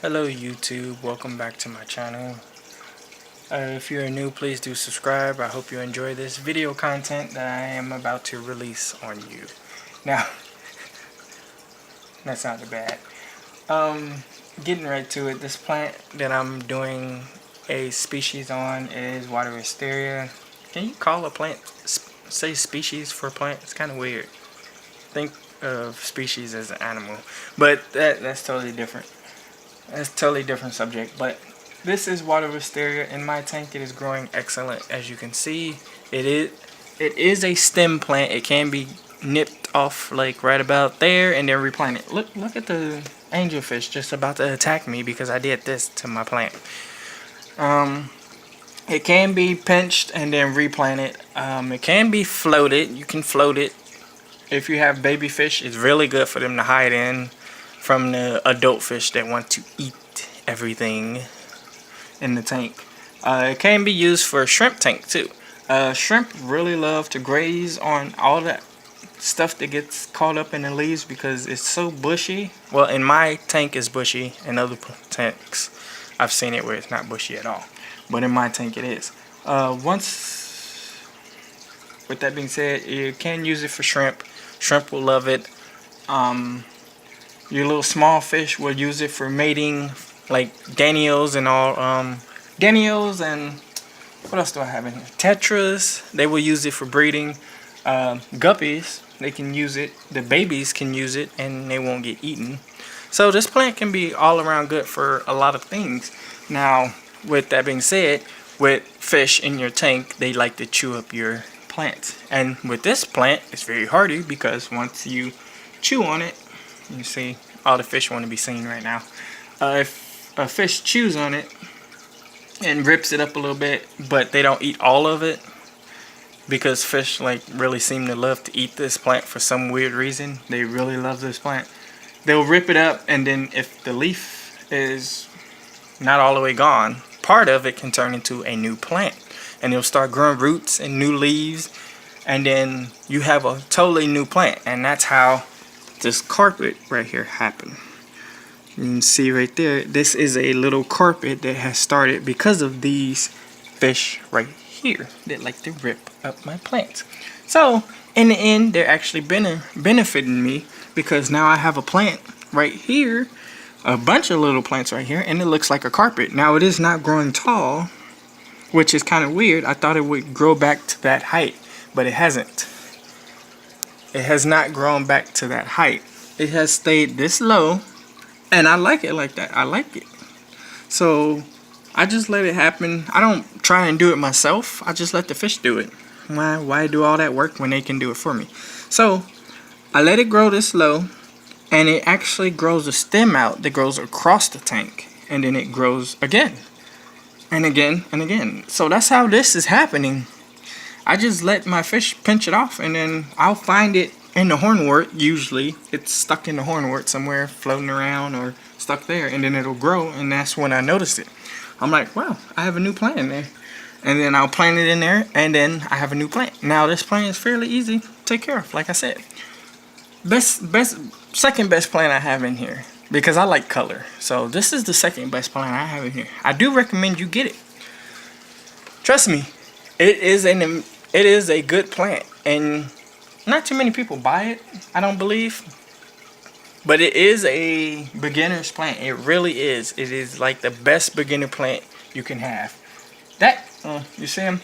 Hello YouTube, welcome back to my channel. If you're new, please do subscribe. I hope you enjoy this video content that I am about to release on you. Now, that sounded bad. Getting right to it, this plant that I'm doing a species on is wisteria. Can you call a plant, say species for a plant? It's kind of weird. Think of species as an animal, but that's totally different. That's a totally different subject, but this is water wisteria in my tank. It is growing excellent. As you can see, it is a stem plant. It can be nipped off like right about there and then replanted. Look at the angelfish just about to attack me because I did this to my plant. It can be pinched and then replanted. It can be floated. You can float it. If you have baby fish, it's really good for them to hide in from the adult fish that want to eat everything in the tank. It can be used for a shrimp tank too. Shrimp really love to graze on all that stuff that gets caught up in the leaves because it's so bushy. Well, in my tank it's bushy. In other tanks I've seen it where it's not bushy at all, but in my tank it is. With that being said, you can use it for shrimp. Shrimp will love it. Your little small fish will use it for mating, like danios and all. Danios and what else do I have in here? Tetras. They will use it for breeding. Guppies, they can use it. The babies can use it, and they won't get eaten. So this plant can be all around good for a lot of things. Now, with that being said, with fish in your tank, they like to chew up your plants. And with this plant, it's very hardy because once you chew on it, you see all the fish want to be seen right now. If a fish chews on it and rips it up a little bit, but they don't eat all of it, because fish like really seem to love to eat this plant for some weird reason. They really love this plant. They'll rip it up, and then if the leaf is not all the way gone, part of it can turn into a new plant, and it'll start growing roots and new leaves, and then you have a totally new plant. And that's how this carpet right here happened. You can see right there, this is a little carpet that has started because of these fish right here that like to rip up my plants. So in the end, they're actually benefiting me because now I have a plant right here, a bunch of little plants right here, and it looks like a carpet. Now it is not growing tall, which is kind of weird. I thought it would grow back to that height, but it hasn't. It has not grown back to that height. It has stayed this low, and I like it like that. I like it. So I just let it happen. I don't try and do it myself. I just let the fish do it. Why do all that work when they can do it for me? So I let it grow this low, and it actually grows a stem out that grows across the tank, and then it grows again and again and again. So that's how this is happening. I just let my fish pinch it off, and then I'll find it in the hornwort. Usually it's stuck in the hornwort somewhere, floating around or stuck there, and then it'll grow, and that's when I notice it. I'm like, wow, I have a new plant in there. And then I'll plant it in there, and then I have a new plant. Now this plant is fairly easy to take care of, like I said. Second best plant I have in here, because I like color. So this is the second best plant I have in here. I do recommend you get it. Trust me, it is a good plant, and not too many people buy it, I don't believe. But it is a beginner's plant. It really is. It is like the best beginner plant you can have. That, you see him?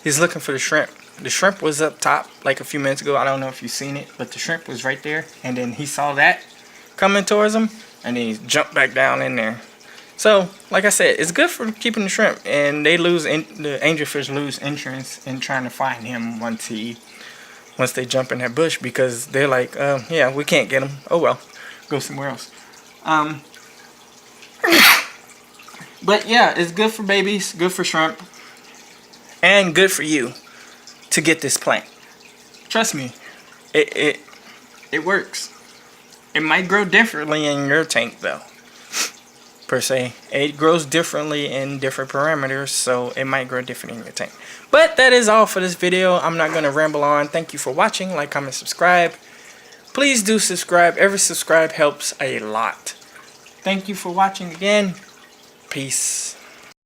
He's looking for the shrimp. The shrimp was up top like a few minutes ago. I don't know if you've seen it, but the shrimp was right there. And then he saw that coming towards him, and then he jumped back down in there. So, like I said, it's good for keeping the shrimp. And they the angelfish lose interest in trying to find him once they jump in that bush, because they're like, yeah, we can't get him. Oh well, go somewhere else. But yeah, it's good for babies, good for shrimp, and good for you to get this plant. Trust me, it works. It might grow differently in your tank though, per se. It grows differently in different parameters, so it might grow different in your tank. But that is all for this video. I'm not going to ramble on. Thank you for watching. Like, comment, subscribe. Please do subscribe. Every subscribe helps a lot. Thank you for watching again. Peace.